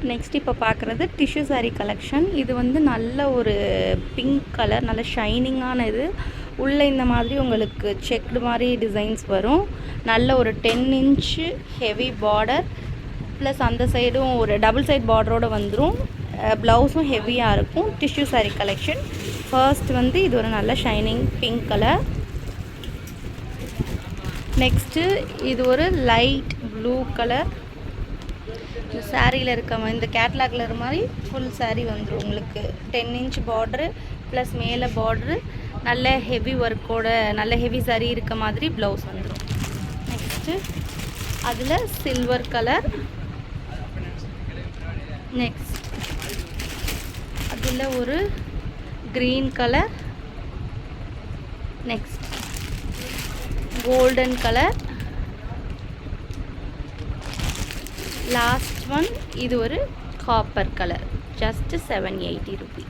Next இப்போ பார்க்குறது tissue sari collection. இது வந்து நல்ல ஒரு பிங்க் கலர், நல்ல ஷைனிங்கான இது. உள்ளே இந்த மாதிரி உங்களுக்கு செக்டு மாதிரி டிசைன்ஸ் வரும். நல்ல ஒரு 10 இன்ச்சு ஹெவி பார்டர், ப்ளஸ் அந்த சைடும் ஒரு டபுள் சைட் பார்டரோடு வந்துடும். ப்ளவுஸும் ஹெவியாக இருக்கும். Tissue sari collection. ஃபர்ஸ்ட் வந்து இது ஒரு நல்ல ஷைனிங் பிங்க் கலர். நெக்ஸ்ட்டு இது ஒரு லைட் ப்ளூ கலர். இந்த சாரியில் இருக்க இந்த கேட்லாகில் இருக்க மாதிரி ஃபுல் சாரீ வந்துடும் உங்களுக்கு. 10 இன்ச் பார்ட்ரு ப்ளஸ் மேலே பார்ட்ரு, நல்ல ஹெவி ஒர்க்கோட நல்ல ஹெவி சாரீ இருக்க மாதிரி ப்ளவுஸ் வந்துடும். நெக்ஸ்ட்டு அதில் சில்வர் கலர். நெக்ஸ்ட் அதில் ஒரு green colour. Next golden colour. Last one இது ஒரு காப்பர் கலர். ஜஸ்ட் 780 ரூபீ.